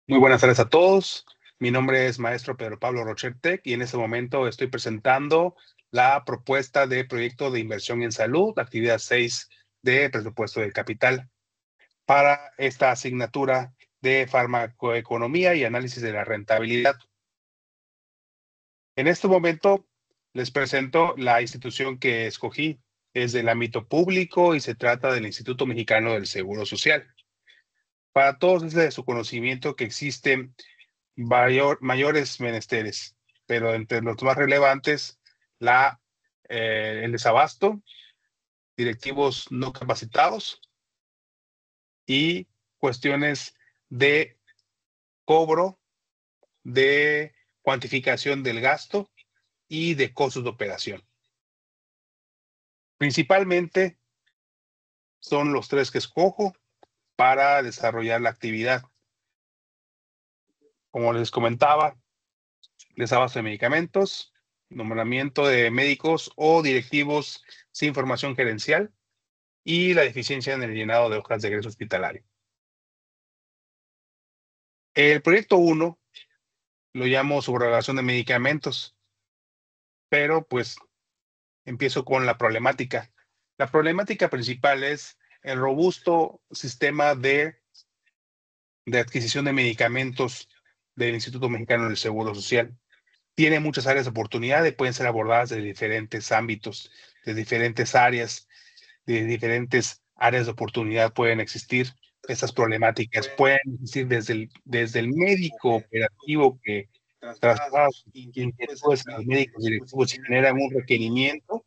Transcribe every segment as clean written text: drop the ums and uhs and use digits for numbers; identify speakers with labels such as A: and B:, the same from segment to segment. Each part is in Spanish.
A: Muy buenas tardes a todos. Mi nombre es maestro Pedro Pablo Rochertec y en este momento estoy presentando la propuesta de proyecto de inversión en salud, actividad 6 de presupuesto de capital, para esta asignatura de farmacoeconomía y análisis de la rentabilidad. En este momento les presento la institución que escogí. Es del ámbito público y se trata del Instituto Mexicano del Seguro Social. Para todos es de su conocimiento que existen mayores menesteres, pero entre los más relevantes, el desabasto, directivos no capacitados y cuestiones de cobro, de cuantificación del gasto y de costos de operación. Principalmente son los tres que escojo para desarrollar la actividad. Como les comentaba, desabasto de medicamentos, nombramiento de médicos o directivos sin formación gerencial y la deficiencia en el llenado de hojas de egreso hospitalario. El proyecto 1 lo llamo subrogación de medicamentos, pero pues empiezo con la problemática. La problemática principal es el robusto sistema de adquisición de medicamentos del Instituto Mexicano del Seguro Social. Tiene muchas áreas de oportunidad y pueden ser abordadas de diferentes ámbitos, de diferentes áreas, de diferentes áreas de oportunidad pueden existir. Estas problemáticas pueden existir desde el médico operativo que traslada sus inquietudes a los médicos directivos y generan un requerimiento.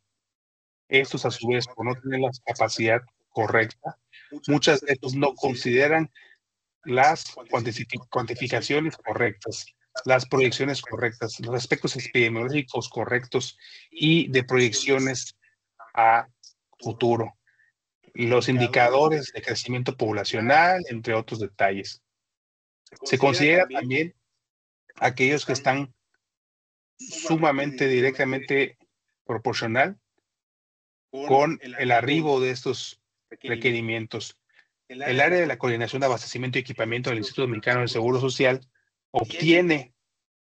A: Estos, a su vez, por no tener la capacidad correcta, muchas veces no consideran las cuantificaciones correctas, las proyecciones correctas, los aspectos epidemiológicos correctos y de proyecciones a futuro, los indicadores de crecimiento poblacional, entre otros detalles. Se considera también aquellos que están sumamente directamente proporcional con el arribo de estos requerimientos. El área de la coordinación de abastecimiento y equipamiento del Instituto Mexicano del Seguro Social obtiene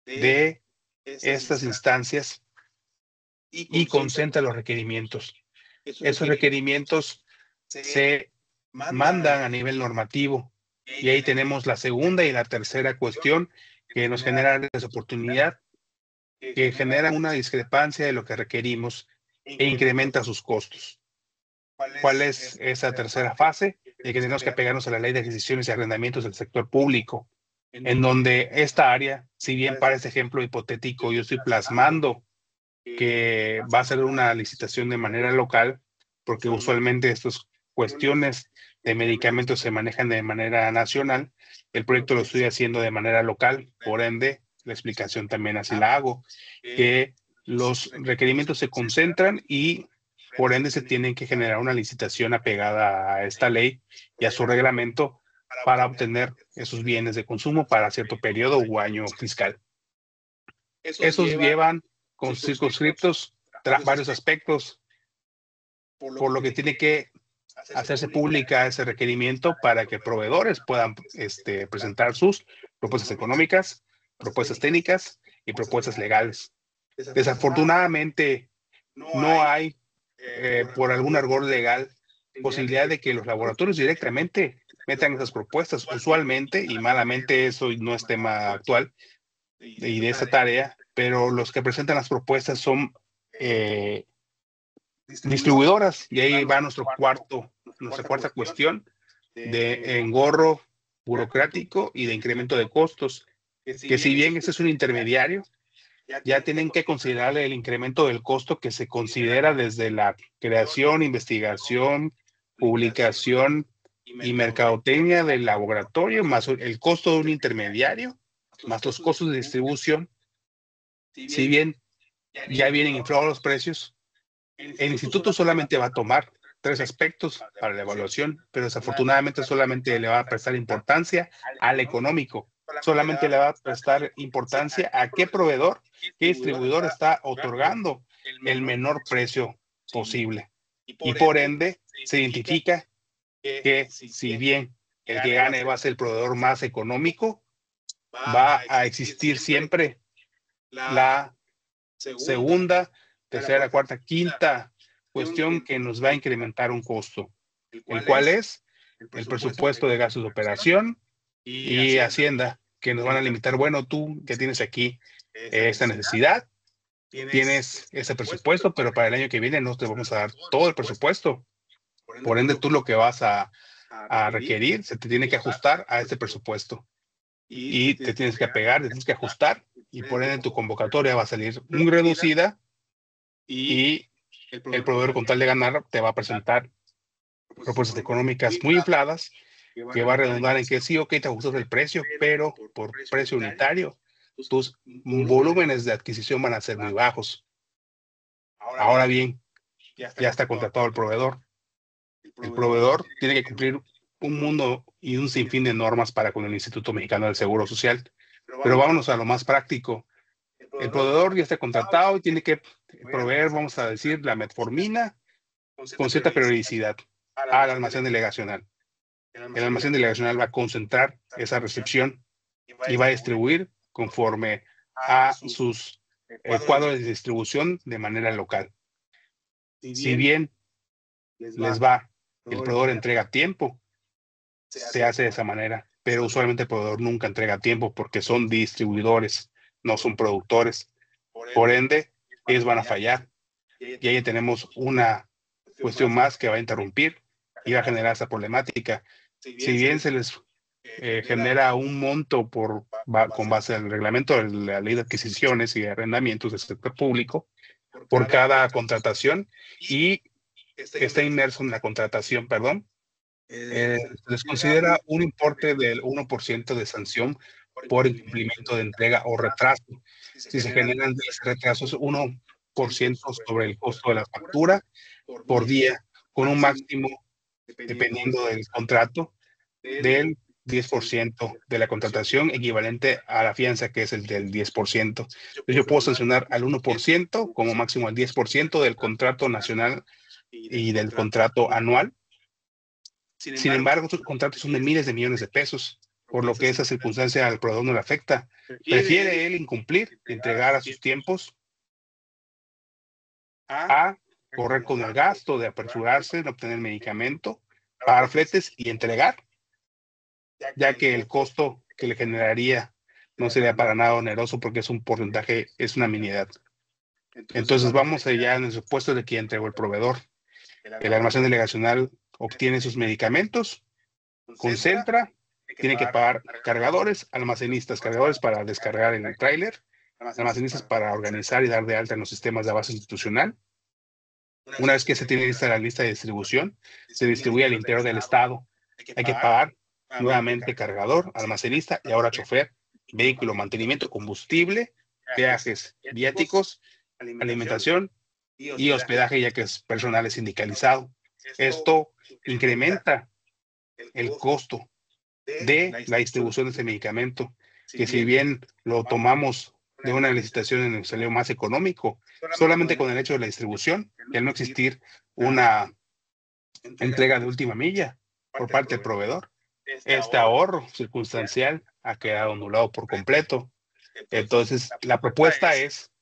A: de estas instancias y concentra los requerimientos. Esos requerimientos se mandan a nivel normativo y ahí tenemos la segunda y la tercera cuestión que nos genera áreas de oportunidad, que generan una discrepancia de lo que requerimos e incrementa sus costos. ¿Cuál es esa tercera fase? De que tenemos que apegarnos a la ley de adquisiciones y arrendamientos del sector público, en donde esta área, si bien para este ejemplo hipotético yo estoy plasmando que va a ser una licitación de manera local, porque usualmente estas cuestiones de medicamentos se manejan de manera nacional, el proyecto lo estoy haciendo de manera local, por ende, la explicación también así la hago, que los requerimientos se concentran y por ende se tienen que generar una licitación apegada a esta ley y a su reglamento para obtener esos bienes de consumo para cierto periodo u año fiscal. Esos llevan con circunscriptos varios aspectos, por lo que tiene que hacerse pública ese requerimiento para que proveedores puedan presentar sus propuestas económicas, propuestas técnicas y propuestas legales. Desafortunadamente, no hay, por algún error legal, posibilidad de que los laboratorios directamente metan esas propuestas. Usualmente, y malamente eso no es tema actual y de esa tarea, pero los que presentan las propuestas son distribuidoras, y ahí va nuestra cuarta cuestión de engorro burocrático y de incremento de costos, que si bien ese es un intermediario, ya tienen que considerar el incremento del costo que se considera desde la creación, investigación, publicación y mercadotecnia del laboratorio, más el costo de un intermediario, más los costos de distribución. Si bien ya vienen inflados los precios, el instituto solamente va a tomar 3 aspectos para la evaluación, pero desafortunadamente solamente le va a prestar importancia al económico. Solamente le va a prestar importancia a qué proveedor, qué distribuidor está otorgando el menor precio posible. Y por ende, se identifica que si bien el que gane va a ser el proveedor más económico, va a existir siempre la segunda, tercera, cuarta, quinta cuestión que nos va a incrementar un costo, el cual es el presupuesto de gastos de operación y Hacienda, que nos van a limitar. Bueno, tú que tienes aquí esta necesidad, tienes ese presupuesto, pero para el año que viene no te vamos a dar todo el presupuesto. Por ende, tú lo que vas a requerir se te tiene que ajustar a este presupuesto y te tienes que apegar, te tienes que ajustar y por ende tu convocatoria va a salir muy reducida y el proveedor con tal de ganar te va a presentar propuestas económicas muy infladas que va a redundar en que sí, ok, te ajustas el precio, pero por precio unitario tus volúmenes de adquisición van a ser muy bajos. Ahora bien, ya está contratado el proveedor. El proveedor tiene que cumplir un mundo y un sinfín de normas para con el Instituto Mexicano del Seguro Social. Pero vámonos a lo más práctico. El proveedor ya está contratado y tiene que proveer, vamos a decir, la metformina con cierta periodicidad al almacén delegacional. El almacén delegacional va a concentrar esa recepción y va a distribuir conforme a sus cuadros de distribución de manera local. Si bien les va, el proveedor entrega a tiempo, se hace de esa manera, pero usualmente el proveedor nunca entrega a tiempo porque son distribuidores, no son productores. Por ende, ellos van a fallar. Y ahí tenemos una cuestión más que va a interrumpir y va a generar esa problemática. Si bien se les genera un monto con base al reglamento de la ley de adquisiciones y de arrendamientos del sector público por cada contratación y está inmerso en la contratación, perdón, les considera un importe del 1% de sanción por incumplimiento de entrega o retraso. Si se generan retrasos, 1% sobre el costo de la factura por día, con un máximo, dependiendo del contrato, del 10% de la contratación, equivalente a la fianza, que es el del 10%. Entonces, yo puedo sancionar al 1%, como máximo al 10% del contrato nacional y del contrato anual. Sin embargo, estos contratos son de miles de millones de pesos, por lo que esa circunstancia al proveedor no le afecta. Prefiere él incumplir, entregar a sus tiempos, a correr con el gasto de apresurarse en obtener medicamento, pagar fletes y entregar, ya que el costo que le generaría no sería para nada oneroso porque es un porcentaje, es una mínima. Entonces vamos allá en el supuesto de que entregó el proveedor. El almacén delegacional obtiene sus medicamentos, concentra, tiene que pagar cargadores, almacenistas, cargadores para descargar en el tráiler, almacenistas para organizar y dar de alta en los sistemas de base institucional. Una vez que se tiene lista la lista de distribución, se distribuye al interior del estado. Hay que pagar nuevamente cargador, almacenista y ahora chofer, vehículo, mantenimiento, combustible, viajes, viáticos, alimentación y hospedaje, ya que es personal sindicalizado. Esto incrementa el costo de la distribución de ese medicamento, que si bien lo tomamos de una licitación en el salió más económico, solamente con el hecho de la distribución, y al no existir una entrega de última milla por parte del proveedor, este ahorro circunstancial ha quedado anulado por completo. Entonces, la propuesta es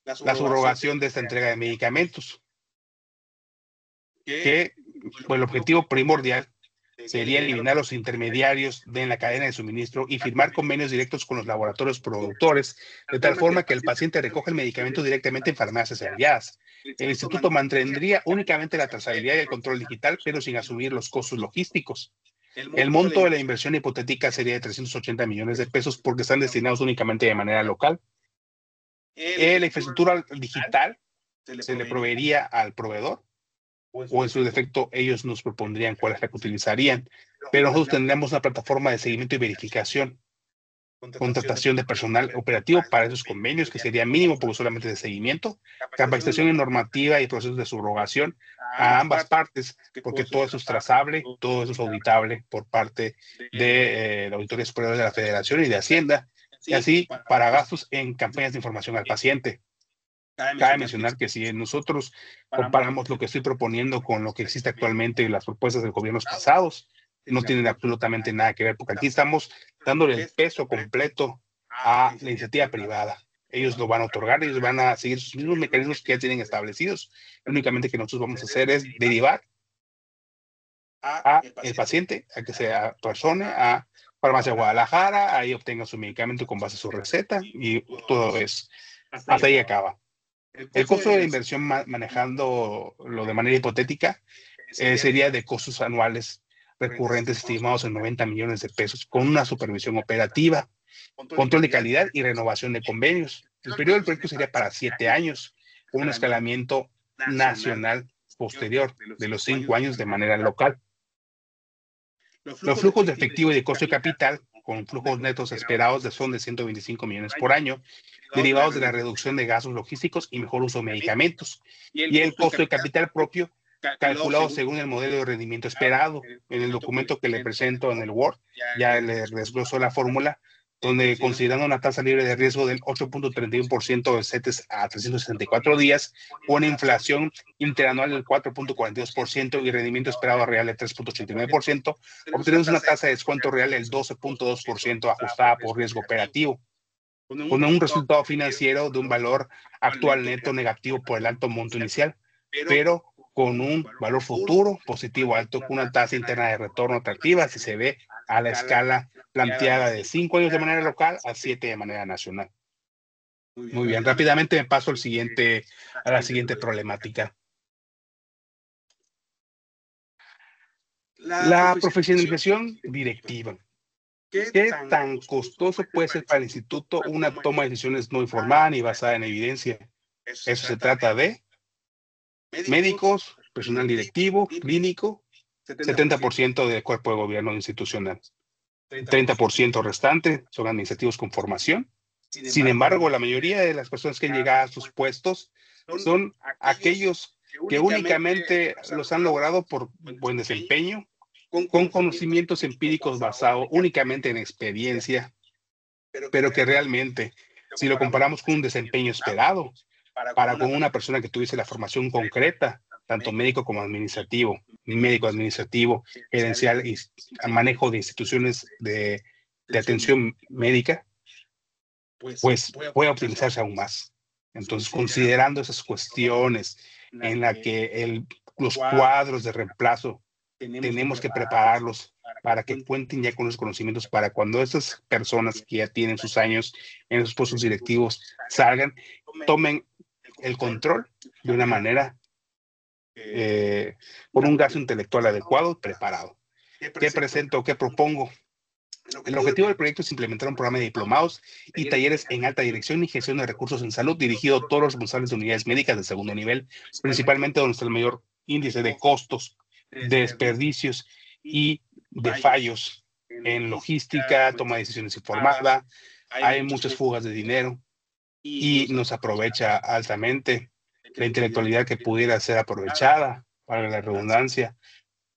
A: la subrogación de esta entrega de medicamentos, que pues, el objetivo primordial sería eliminar los intermediarios en la cadena de suministro y firmar convenios directos con los laboratorios productores, de tal forma que el paciente recoja el medicamento directamente en farmacias aliadas. El instituto mantendría únicamente la trazabilidad y el control digital, pero sin asumir los costos logísticos. El monto de la inversión hipotética sería de 380 millones de pesos porque están destinados únicamente de manera local. La infraestructura digital se le proveería al proveedor, o en su defecto ellos nos propondrían cuál es la que utilizarían, pero nosotros tendríamos una plataforma de seguimiento y verificación, contratación de personal operativo para esos convenios, que sería mínimo porque solamente de seguimiento, capacitación en normativa y procesos de subrogación a ambas partes, porque todo eso es trazable, todo eso es auditable por parte de la Auditoría Superior de la Federación y de Hacienda, y así para gastos en campañas de información al paciente. Cabe mencionar que si nosotros comparamos lo que estoy proponiendo con lo que existe actualmente y las propuestas de gobiernos pasados, no tienen absolutamente nada que ver, porque aquí estamos dándole el peso completo a la iniciativa privada. Ellos lo van a otorgar, ellos van a seguir sus mismos mecanismos que ya tienen establecidos. Únicamente que nosotros vamos a hacer es derivar a el paciente, a que sea persona, a Farmacia Guadalajara, ahí obtenga su medicamento con base a su receta y todo es, hasta ahí acaba. El costo de la inversión manejando lo de manera hipotética sería de costos anuales recurrentes estimados en 90 millones de pesos con una supervisión operativa, control de calidad y renovación de convenios. El periodo del proyecto sería para 7 años, con un escalamiento nacional posterior de los 5 años de manera local. Los flujos de efectivo y de costo de capital, con flujos netos esperados son de 125 millones por año, derivados de la reducción de gastos logísticos y mejor uso de medicamentos. Y el costo de capital propio, calculado según el modelo de rendimiento esperado. En el documento que le presento en el Word, ya le desgloso la fórmula, donde considerando una tasa libre de riesgo del 8.31% de CETES a 364 días, una inflación interanual del 4.42% y rendimiento esperado real del 3.89%, obtenemos una tasa de descuento real del 12.2% ajustada por riesgo operativo, con un resultado financiero de un valor actual neto negativo por el alto monto inicial, pero con un valor futuro positivo alto, con una tasa interna de retorno atractiva si se ve a la escala planteada de 5 años de manera local a 7 de manera nacional. Muy bien, rápidamente me paso a la siguiente problemática. La profesionalización directiva. ¿Qué tan costoso puede ser para el instituto una toma de decisiones no informada ni basada en evidencia? Eso se trata de médicos, personal directivo, clínico, 70% del cuerpo de gobierno institucional. 30% restante son administrativos con formación. Sin embargo, la mayoría de las personas que llegan a sus puestos son aquellos que únicamente los han logrado por buen desempeño, con conocimientos empíricos basados únicamente en experiencia, pero que realmente, si lo comparamos con un desempeño esperado, para con una persona que tuviese la formación concreta, tanto médico como administrativo, gerencial y manejo de instituciones de atención médica, pues puede optimizarse aún más. Entonces, considerando esas cuestiones en la que los cuadros de reemplazo tenemos que prepararlos para que cuenten ya con los conocimientos para cuando esas personas que ya tienen sus años en esos puestos directivos salgan, tomen el control de una manera con un gasto intelectual adecuado y preparado. ¿Qué presento? ¿Qué propongo? El objetivo del proyecto es implementar un programa de diplomados y talleres en alta dirección y gestión de recursos en salud dirigido a todos los responsables de unidades médicas de segundo nivel, principalmente donde está el mayor índice de costos, de desperdicios y de fallos en logística, toma de decisiones informada, hay muchas fugas de dinero y nos aprovecha altamente la intelectualidad que pudiera ser aprovechada, para la redundancia,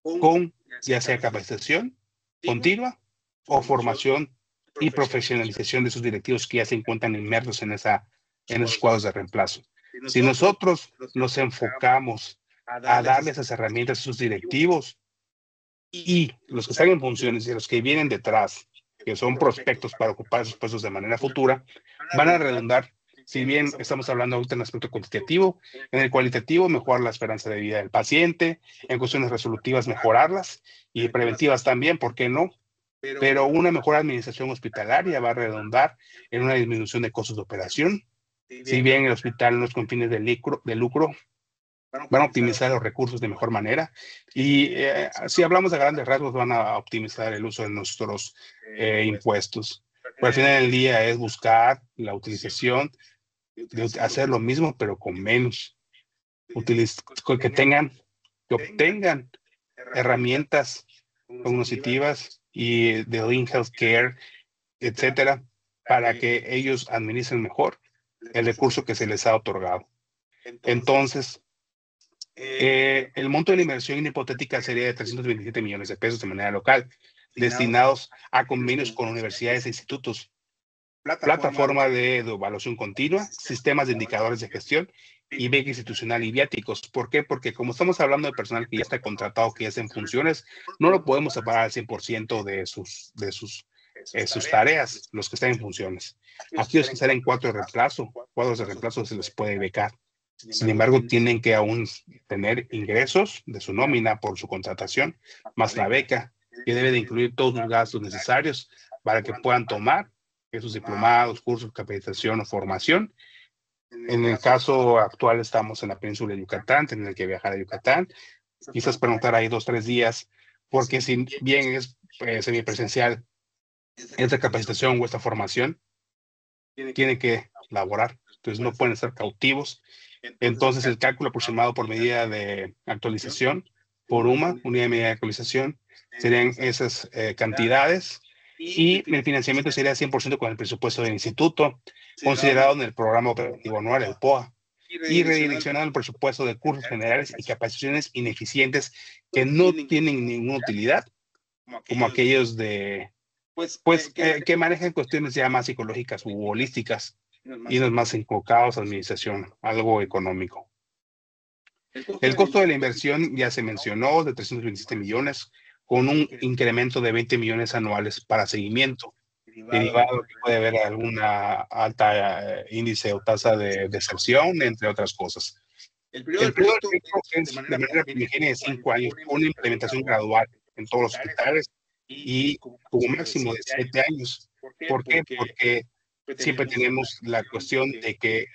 A: con ya sea capacitación continua o formación y profesionalización de sus directivos que ya se encuentran inmersos en esos cuadros de reemplazo. Si nosotros nos enfocamos a darles esas herramientas a sus directivos y los que están en funciones y los que vienen detrás, que son prospectos para ocupar esos puestos de manera futura, van a redundar. Si bien estamos hablando ahorita en el aspecto cuantitativo, en el cualitativo mejorar la esperanza de vida del paciente, en cuestiones resolutivas mejorarlas y preventivas también, ¿por qué no? Pero una mejor administración hospitalaria va a redundar en una disminución de costos de operación. Si bien el hospital no es con fines de lucro, van a optimizar los recursos de mejor manera y si hablamos de grandes rasgos van a optimizar el uso de nuestros impuestos. Pero al final del día es buscar la utilización de hacer lo mismo pero con menos, que obtengan herramientas cognitivas y de Lean Healthcare, etcétera, para que ellos administren mejor el recurso que se les ha otorgado. Entonces, el monto de la inversión hipotética sería de 327 millones de pesos de manera local, destinados a convenios con universidades e institutos, plataforma de evaluación continua, sistemas de indicadores de gestión y beca institucional y viáticos. ¿Por qué? Porque como estamos hablando de personal que ya está contratado, que ya está en funciones, no lo podemos separar al 100% de sus sus tareas, los que están en funciones. Aquellos que están en cuadros de reemplazo se les puede becar. Sin embargo, tienen que aún tener ingresos de su nómina por su contratación, más la beca, que debe de incluir todos los gastos necesarios para que puedan tomar esos diplomados, cursos, capacitación o formación. En el caso actual estamos en la península de Yucatán, tener que viajar a Yucatán, quizás preguntar ahí 2-3 días, porque si bien es semipresencial esta capacitación o esta formación, tienen que laborar, entonces no pueden estar cautivos. Entonces el cálculo aproximado por medida de actualización, por unidad de medida de actualización, serían esas cantidades, y el financiamiento sería 100% con el presupuesto del instituto, considerado en el programa operativo anual, el POA, y redireccionado el presupuesto de cursos generales y capacitaciones ineficientes que no tienen ninguna utilidad, como aquellos de que manejan cuestiones ya más psicológicas u holísticas y no más enfocados a administración, algo económico. El costo de la inversión ya se mencionó, de 327 millones, con un incremento de 20 millones anuales para seguimiento, derivado que puede haber alguna alta índice o tasa de deserción, entre otras cosas. El periodo del proyecto es de manera primigenia de 5 años, con una implementación gradual en todos los hospitales y como máximo de 7 años. ¿Por qué? Porque siempre tenemos la cuestión de que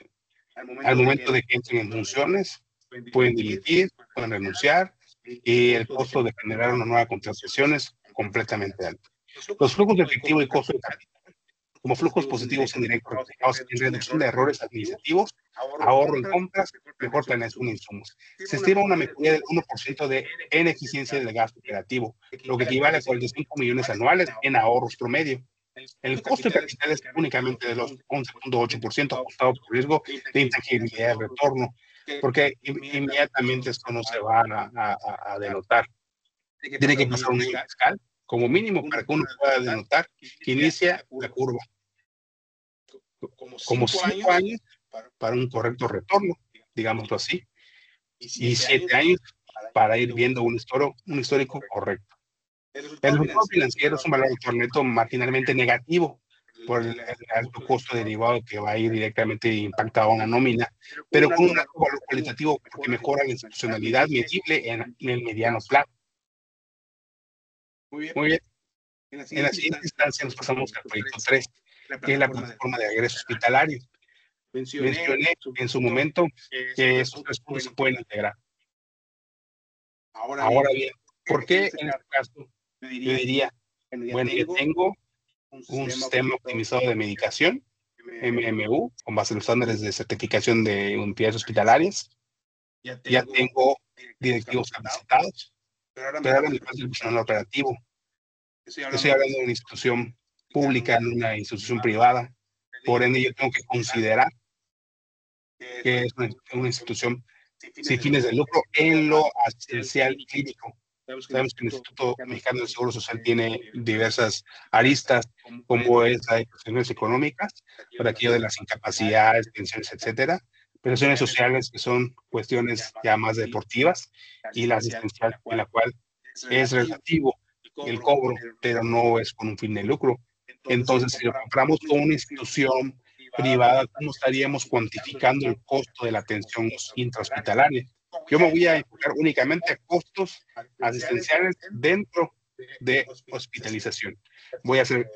A: al momento de que entren en funciones, pueden dimitir, pueden renunciar, y el costo de generar una nueva contratación es completamente alto. Los flujos de efectivo y costo de capital, como flujos positivos indirectos reflejados en reducción de errores administrativos, ahorro en compras, mejor planeación de insumos. Se estima una mejoría del 1% en eficiencia del gasto operativo, lo que equivale a 45 millones anuales en ahorros promedio. El costo de capital es únicamente de los 11.8%, ajustado por riesgo de intangibilidad de retorno, porque inmediatamente esto no se va a denotar. Tiene que pasar un año fiscal, como mínimo, para que uno pueda denotar que inicia la curva. Como 5 años para un correcto retorno, digámoslo así, y 7 años para ir viendo un histórico correcto. El resultado financiero es un valor neto marginalmente negativo por el alto costo derivado que va a ir directamente impactado a una nómina, pero con un alto valor cualitativo que mejora la institucionalidad medible en el mediano plazo. Muy bien. En la siguiente instancia nos pasamos al proyecto 3, que es la plataforma de regreso hospitalario. Mencioné en su momento que estos 3 puntos se pueden integrar. Ahora bien, ¿por qué en este caso yo diría, bueno, yo tengo un sistema optimizado de medicación, MMU, con base en los estándares de certificación de unidades hospitalarias? Ya tengo directivos capacitados, pero ahora me falta el personal operativo. Estoy hablando de una institución pública, en una institución privada. Por ende, yo tengo que considerar que es una institución sin fines de lucro en lo asistencial clínico. Sabemos que el Instituto Mexicano del Seguro Social tiene diversas aristas, como es la de prestaciones económicas, para aquello de las incapacidades, pensiones, etcétera, prestaciones sociales, que son cuestiones ya más deportivas, y la asistencial, en la cual es relativo el cobro, pero no es con un fin de lucro. Entonces, si lo compramos con una institución privada, ¿cómo estaríamos cuantificando el costo de la atención intrahospitalaria? Yo me voy a enfocar únicamente a costos asistenciales dentro de hospitalización. Voy a hacer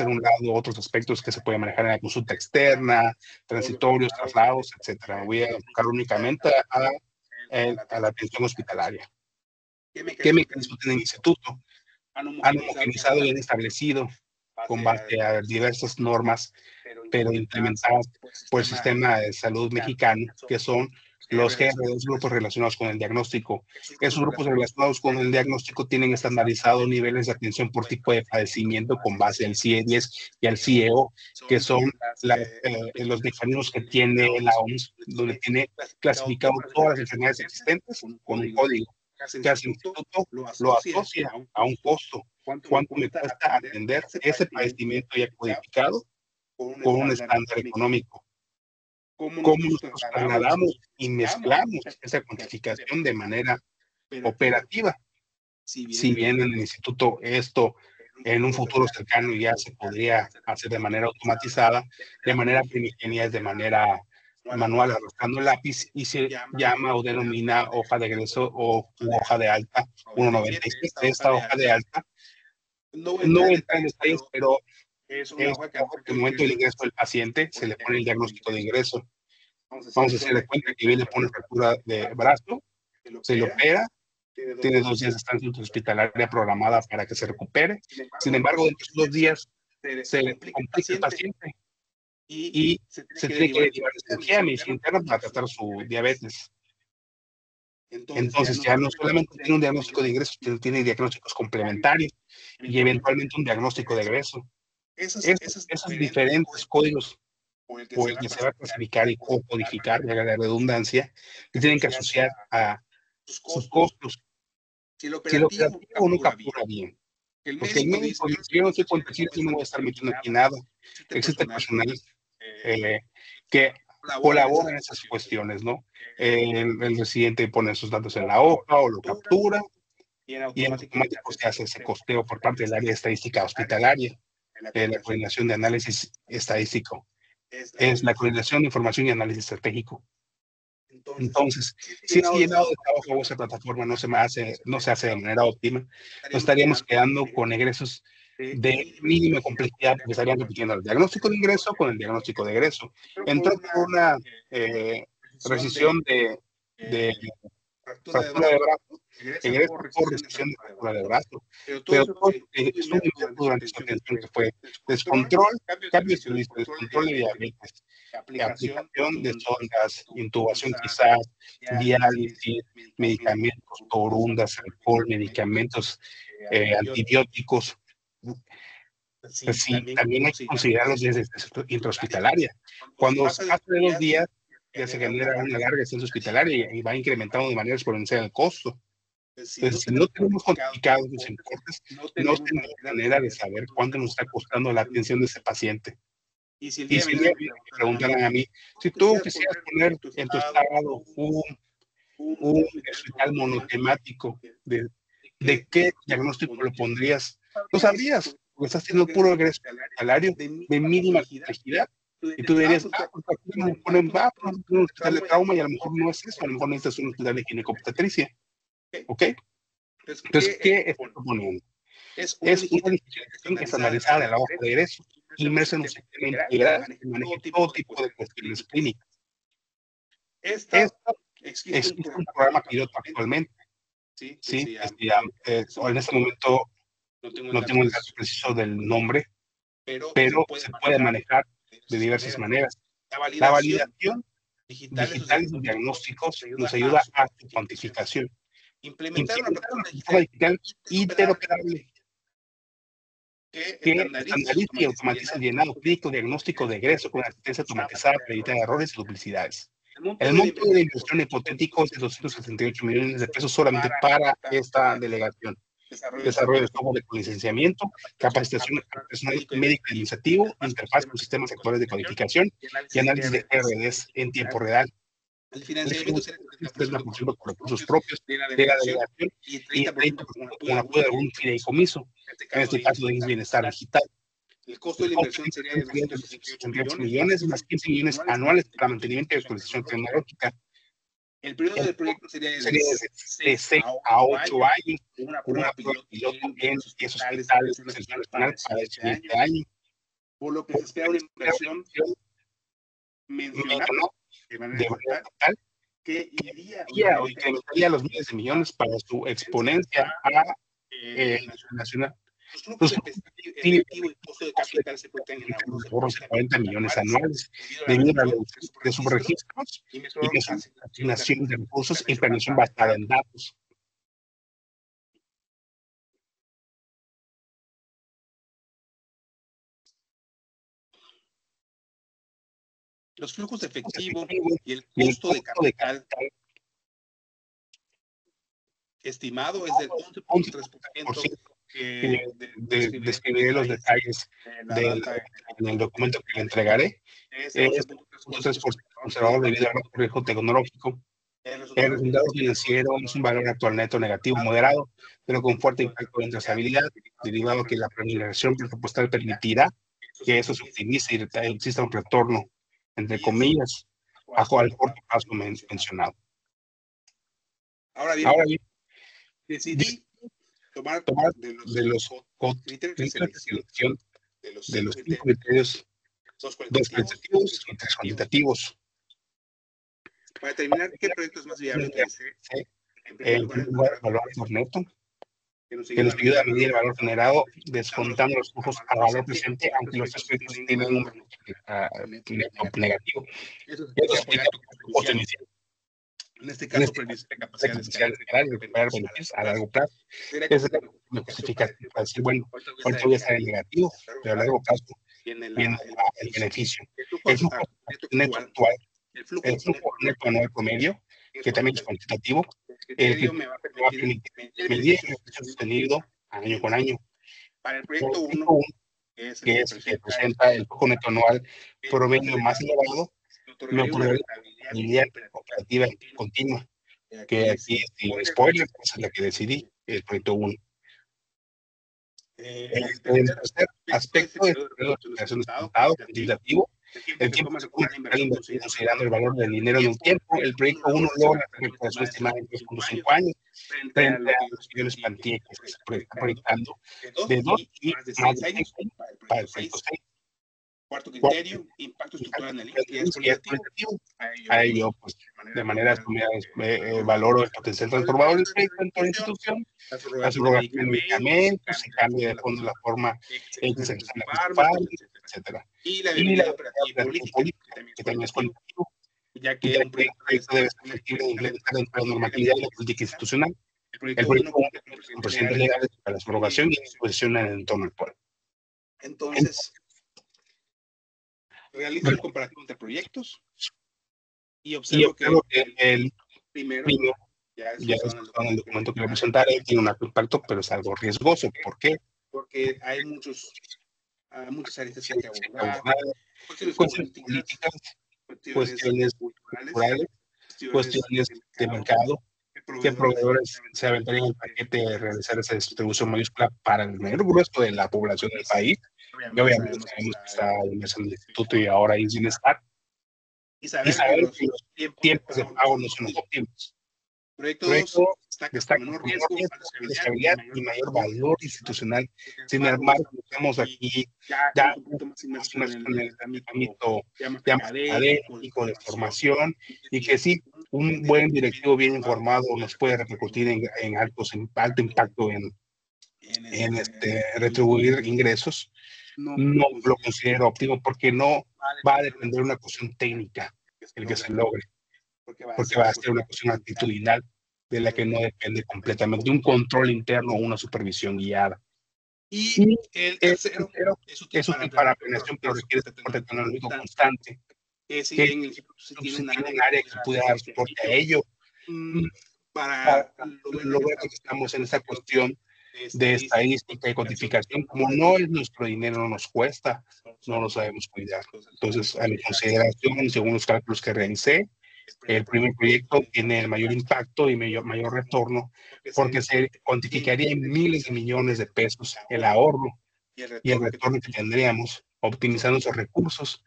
A: un lado otros aspectos que se pueden manejar en la consulta externa, transitorios, traslados, etcétera. Voy a enfocar únicamente a la atención hospitalaria. ¿Qué mecanismo tiene el instituto? Han homogenizado y han establecido con base a diversas normas, pero implementadas por el sistema de salud mexicano, que son los GR2, grupos relacionados con el diagnóstico. Esos grupos relacionados con el diagnóstico tienen estandarizados niveles de atención por tipo de padecimiento con base al CIE-10 y al CIEO, que son los mecanismos que tiene la OMS, donde tiene clasificado todas las enfermedades existentes con un código. Que hace el instituto lo asocia a un costo. ¿Cuánto me cuesta atender ese padecimiento ya codificado con un estándar económico? ¿Cómo nosotros trasladamos y mezclamos esa cuantificación de manera operativa? Si bien en el instituto esto en un futuro cercano ya se podría hacer de manera automatizada, de manera primigenia, de manera manual, arrastrando el lápiz, y se llama o denomina hoja de egreso o hoja de alta 197. Esta hoja de alta, no voy a entrar en detalles, pero es una hoja que al momento del ingreso del paciente se le pone el diagnóstico de ingreso. Vamos a hacer de cuenta que viene por una fractura de brazo, se le opera, tiene 2 días de estancia hospitalaria programada para que se recupere. Sin embargo, dentro de esos 2 días se complica el paciente y se tiene que derivar de cirugía de medicina interna para tratar su diabetes. Entonces, ya no solamente tiene un diagnóstico de ingreso, sino tiene diagnósticos complementarios y eventualmente un diagnóstico de egreso. Esos diferentes códigos por el que se va a clasificar y o codificar, valga la redundancia, que tienen que asociar a sus costos. Si el operativo no captura bien, porque el médico dice: "Yo no estoy contagiado, yo no voy a estar metiendo aquí nada". Existe personal que colabora en esas cuestiones, ¿no? El residente pone sus datos en la hoja o lo captura y en automático se hace ese costeo por parte del área de estadística hospitalaria, la coordinación de análisis estadístico. Es la coordinación de información y análisis estratégico. Entonces, si ese llenado de trabajo o esa plataforma no se hace de manera óptima, nos estaríamos quedando con egresos de mínima complejidad, porque estarían repitiendo el diagnóstico de ingreso con el diagnóstico de egreso. Entró por una rescisión de fractura de brazo, egreso por rescisión de fractura de brazo, pero todo estuvo inmerso durante su atención, que fue descontrol, cambio de servicio, descontrol de diabetes, aplicación de sondas, intubación quizás, diálisis, medicamentos, torundas, alcohol, medicamentos antibióticos. Pues sí, también hay que considerarlos desde intrahospitalaria. Cuando se pasa de 2 días, ya se genera una larga estancia hospitalaria y va incrementando de manera exponencial el costo. Entonces, si no tenemos cuantificados los importes, no tenemos manera de saber cuánto nos está costando la atención de ese paciente. Y si el día de mañana me preguntaran a mí: "Si tú quisieras poner en tu estado un hospital monotemático, ¿de qué diagnóstico lo pondrías?". No sabrías, porque estás teniendo puro egreso hospitalario de mínima complejidad. Y tú dirías: "Ah, pues aquí me ponen, pues un hospital de trauma", y a lo mejor no es eso, a lo mejor necesitas un hospital de ginecobstetricia, ¿ok? Entonces, ¿qué estoy proponiendo? Es una digitalización estandarizada de la hoja de egreso, inmersa en un sistema integral que maneje todo tipo de cuestiones clínicas. Esto existe un programa piloto actualmente, ¿sí? En este momento no tengo el dato preciso del nombre, pero se puede manejar de diversas maneras. La validación digital de los diagnósticos nos ayuda a su cuantificación. Implementar una plataforma digital interoperable que estandarice y automatiza el llenado clínico diagnóstico de egreso con asistencia automatizada para evitar errores y duplicidades. El monto de la inversión hipotético es de 278 millones de pesos solamente para esta delegación. Desarrollo de software de licenciamiento, capacitación al personal médico y administrativo, interfaz con sistemas actuales de codificación y análisis de RDs en tiempo real. El financiamiento es una función con recursos propios de la delegación y 30% con apoyo de algún fideicomiso, en este caso de Bienestar Digital. El costo de la inversión sería de 268 millones, más 15 millones anuales para mantenimiento y actualización tecnológica. El periodo del proyecto sería de 6 a 8 años, con una prueba piloto en 10 hospitales de selección nacional para el siguiente año. Por lo que se espera una inversión mencionada de manera total que iría o incrementaría los miles de millones para su exponencia a nacional. Los efectivo y costo de capital se protegen en ahorros de 40 millones anuales debido a la reducción de subregistros y mejor asignación de recursos y planeación basada en datos. Los flujos de efectivo y el costo de capital estimado es del 11.3%, que describiré los detalles en el documento que le entregaré. Es 11.3% conservador debido al riesgo tecnológico. El resultado financiero es un valor actual neto negativo moderado, pero con fuerte impacto en trazabilidad, derivado que la planificación presupuestal permitirá que eso se optimice y exista un retorno, entre comillas, bajo al corto plazo mencionado.
B: Ahora
A: Ahora bien,
B: decidí tomar
A: de los criterios de selección de los 5 criterios, 2 cualitativos y 3 cuantitativos.
B: Para determinar qué proyecto es más viable,
A: en primer lugar, el valor por neto, que nos ayuda a medir el valor generado descontando los flujos al valor presente, aunque los tres proyectos tienen un neto negativo. Eso explica tu costo inicial.
B: En este caso, la capacidad de escalar
A: y recuperar beneficios a largo plazo. Esa es la justificación para decir, bueno, ahorita voy a estar en negativo, pero a largo plazo viene el beneficio. El flujo neto actual, el flujo neto anual promedio, que también es cuantitativo, el que me va a permitir medir el beneficio sostenido año con año.
B: Para el proyecto 1,
A: que es el que presenta el flujo neto anual promedio más elevado, me otorgaría rentabilidad operativa continua, que aquí, sin spoiler, esa es la que decidí, el proyecto 1. El tercer aspecto es la recuperación de resultado cuantitativo, el tiempo que se toma la inversión considerando el valor del dinero en un tiempo. El proyecto 1 logra la recuperación estimada en 3.5 años frente a los millones planteados que se está proyectando de 2 y más de 6 años para el proyecto 6.
B: Cuarto criterio, impacto estructural en el liquidez cualitativo.
A: A ello, pues, de manera valoro el potencial transformador del proyecto en toda institución, la subrogación de medicamentos, se cambia de fondo la forma en que se gestiona la fármacos, etc.
B: Y la viabilidad operativa y política,
A: que también es cualitativo,
B: ya que un proyecto
A: debe ser flexible de implementar dentro de la normatividad y la política institucional. El proyecto 1 con procedimientos legales para la subrogación y disposición en el entorno actual.
B: Entonces, realizo un comparativo entre proyectos y observo que el primero, ya es en el documento
A: que voy a presentar, tiene un alto impacto, pero es algo riesgoso. ¿Por qué?
B: Porque hay muchas aristas que abordar, cuestiones políticas,
A: cuestiones culturales, cuestiones de mercado, qué proveedores se aventarían el paquete de realizar esa distribución mayúscula para el mayor grueso de la población del país. Y obviamente sabemos que está inmerso en el instituto y ahora ahí sin estar. Y saber que los tiempos de pago no son los óptimos.
B: Proyecto 2
A: destaca menor riesgo, estabilidad y mayor valor institucional. Sin embargo, estamos aquí ya un poquito más inmersos en el ámbito ya más académico, de formación, y que sí, un buen directivo bien informado nos puede repercutir en alto impacto en retribuir ingresos. No lo considero óptimo porque no va a depender de una cuestión técnica el que se logre, porque va a ser una cuestión actitudinal de la que no depende completamente de un control interno o una supervisión guiada.
B: Y el tercero
A: es útil para planeación, pero requiere soporte tecnológico constante.
B: Que si bien el instituto
A: tiene un área que pueda dar soporte a ello,
B: para
A: lo ver que estamos en esa cuestión de estadística y cuantificación, como no es nuestro dinero, no nos cuesta, no lo sabemos cuidar. Entonces, a mi consideración, según los cálculos que realicé, el primer proyecto tiene el mayor impacto y mayor retorno, porque se cuantificaría en miles de millones de pesos el ahorro y el retorno que tendríamos optimizando esos recursos,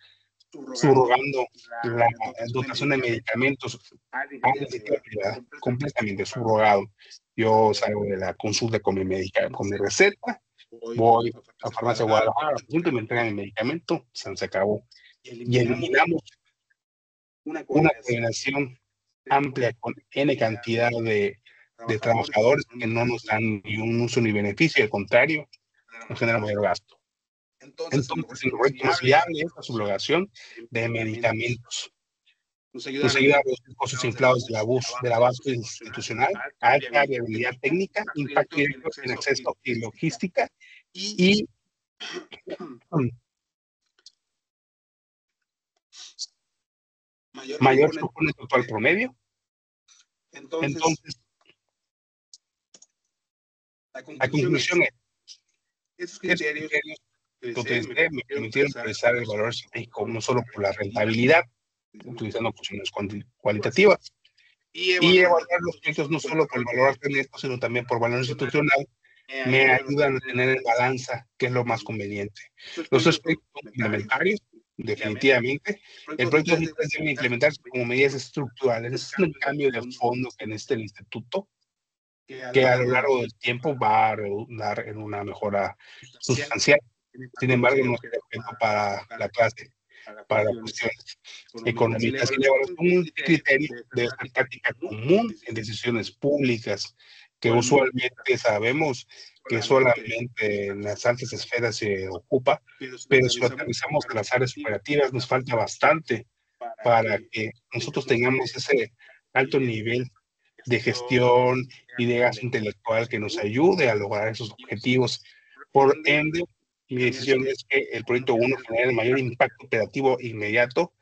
A: subrogando la dotación de medicamentos a la iniciativa privada, completamente subrogado. Yo salgo de la consulta con mi receta, voy a farmacia Guadalajara, y me entregan el medicamento, se acabó. Y eliminamos una coordinación amplia con N cantidad de trabajadores que no nos dan ni un uso ni beneficio, al contrario, nos genera mayor gasto. Entonces, en lo más viable es la subrogación de medicamentos. Nos ayuda a reducir costos inflados de la base institucional, alta viabilidad técnica, impacto directo en acceso y logística y mayor flujo total promedio. Entonces, la conclusión es, esos criterios que utilicé me permitieron priorizar el valor estratégico no solo por la rentabilidad, utilizando funciones cualitativas, Y evaluar los proyectos no solo por el valor académico, sino también por valor institucional, me ayudan a tener el balanza, que es lo más conveniente. Los tres proyectos son complementarios, definitivamente. El proyecto debe implementarse como medidas estructurales. Es un cambio de fondo que necesita el instituto, que a lo largo del tiempo va a redundar en una mejora sustancial. Sin embargo, no es perfecto para la clase, para cuestiones económicas. Y la evaluación multicriterio debe ser práctica común en decisiones públicas, que usualmente sabemos que solamente en las altas esferas se ocupa, pero si lo aterrizamos a las áreas operativas nos falta bastante para que nosotros tengamos ese alto nivel de gestión y de gasto intelectual que nos ayude a lograr esos objetivos. Por ende, mi decisión es que el proyecto 1 genere el mayor impacto operativo inmediato,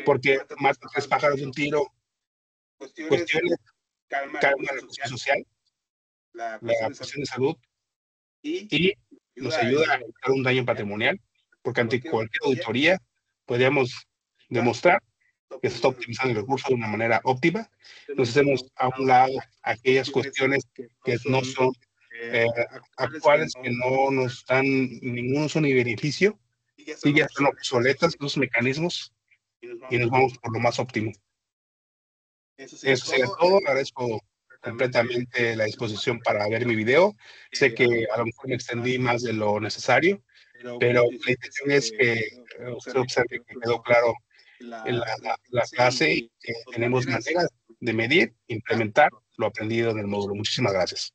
A: porque mata tres pájaros de un tiro. Cuestiones, calma la cuestión social, la cuestión de salud, y nos ayuda a evitar un daño patrimonial, porque ante cualquier auditoría podríamos demostrar que se está optimizando el recurso de una manera óptima. Nos hacemos a un lado aquellas cuestiones que no son actuales, que no nos dan ningún uso ni beneficio, y ya están obsoletas los mecanismos, y nos vamos por lo más óptimo. Eso sería todo. Agradezco completamente la disposición para ver mi video. Sé que a lo mejor me extendí más de lo necesario, pero la intención es que usted observe que quedó claro en la clase y que tenemos maneras de medir, implementar lo aprendido en el módulo. Muchísimas gracias.